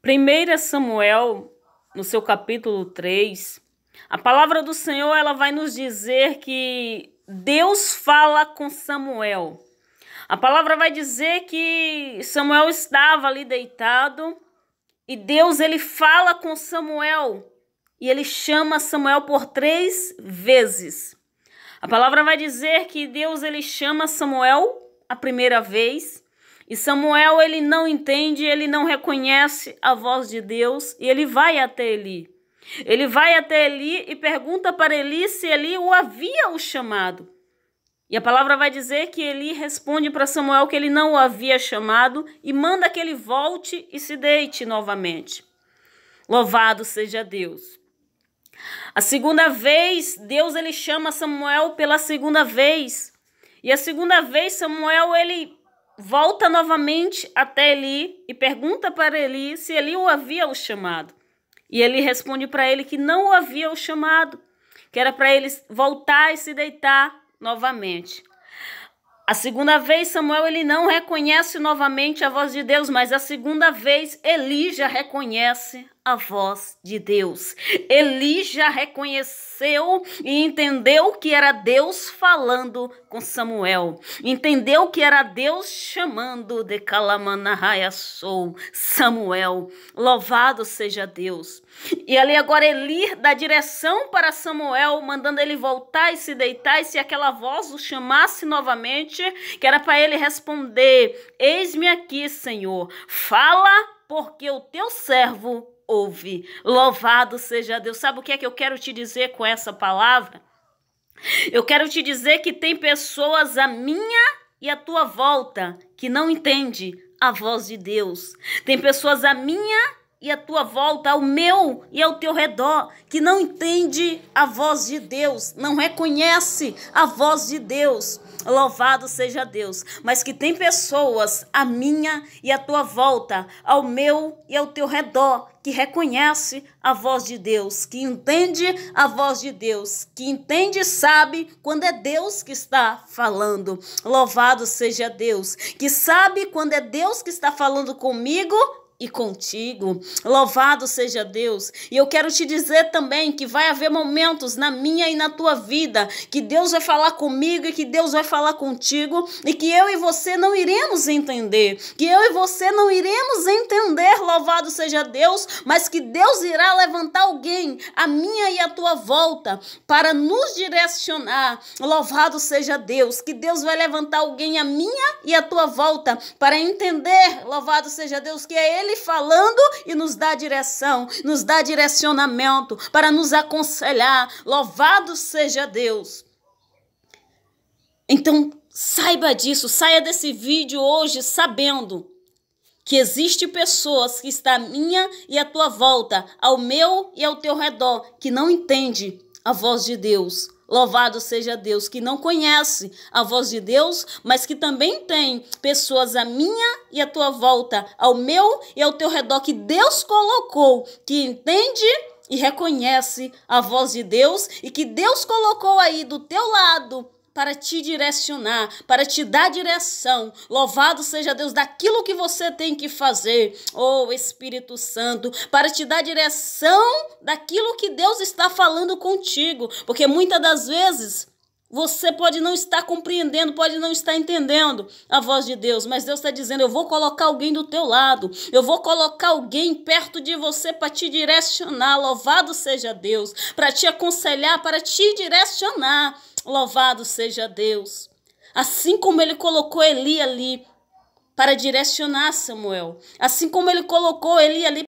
1 Samuel, no seu capítulo 3, a palavra do Senhor ela vai nos dizer que Deus fala com Samuel. A palavra vai dizer que Samuel estava ali deitado e Deus ele fala com Samuel e ele chama Samuel por 3 vezes. A palavra vai dizer que Deus ele chama Samuel a primeira vez e Samuel ele não entende, ele não reconhece a voz de Deus e ele vai até Eli. Ele vai até Eli e pergunta para Eli se Eli o havia chamado. E a palavra vai dizer que Eli responde para Samuel que ele não o havia chamado e manda que ele volte e se deite novamente. Louvado seja Deus. A segunda vez, Deus ele chama Samuel pela segunda vez. E a segunda vez, Samuel ele volta novamente até Eli e pergunta para Eli se Eli o havia chamado. E Eli responde para ele que não o havia chamado, que era para ele voltar e se deitar novamente. A segunda vez, Samuel ele não reconhece novamente a voz de Deus, mas a segunda vez, Eli já reconhece a voz de Deus. Eli já reconheceu e entendeu que era Deus falando com Samuel. Entendeu que era Deus chamando de Calamanahaya sou Samuel. Louvado seja Deus. E ali agora Eli dá direção para Samuel, mandando ele voltar e se deitar, e se aquela voz o chamasse novamente, que era para ele responder: eis-me aqui, Senhor, fala, porque o teu servo ouve. Louvado seja Deus. Sabe o que é que eu quero te dizer com essa palavra? Eu quero te dizer que tem pessoas à minha e à tua volta que não entendem a voz de Deus. Tem pessoas à minha e à tua volta, ao meu e ao teu redor, que não entende a voz de Deus, não reconhece a voz de Deus. Louvado seja Deus. Mas que tem pessoas à minha e à tua volta, ao meu e ao teu redor, que reconhece a voz de Deus, que entende a voz de Deus, que entende e sabe quando é Deus que está falando. Louvado seja Deus, que sabe quando é Deus que está falando comigo e contigo. Louvado seja Deus. E eu quero te dizer também que vai haver momentos na minha e na tua vida que Deus vai falar comigo e que Deus vai falar contigo e que eu e você não iremos entender, que eu e você não iremos entender, louvado seja Deus, mas que Deus irá levantar alguém à minha e à tua volta para nos direcionar. Louvado seja Deus, que Deus vai levantar alguém à minha e à tua volta para entender, louvado seja Deus, que é Ele falando e nos dá direção, nos dá direcionamento para nos aconselhar. Louvado seja Deus. Então, saiba disso, saia desse vídeo hoje sabendo que existe pessoas que estão à minha e à tua volta, ao meu e ao teu redor, que não entende a voz de Deus. Louvado seja Deus, que não conhece a voz de Deus, mas que também tem pessoas à minha e à tua volta, ao meu e ao teu redor, que Deus colocou, que entende e reconhece a voz de Deus e que Deus colocou aí do teu lado para te direcionar, para te dar direção. Louvado seja Deus daquilo que você tem que fazer, oh Espírito Santo, para te dar direção daquilo que Deus está falando contigo, porque muitas das vezes você pode não estar compreendendo, pode não estar entendendo a voz de Deus, mas Deus está dizendo: eu vou colocar alguém do teu lado, eu vou colocar alguém perto de você para te direcionar. Louvado seja Deus, para te aconselhar, para te direcionar. Louvado seja Deus. Assim como ele colocou Eli ali para direcionar Samuel, assim como ele colocou Eli ali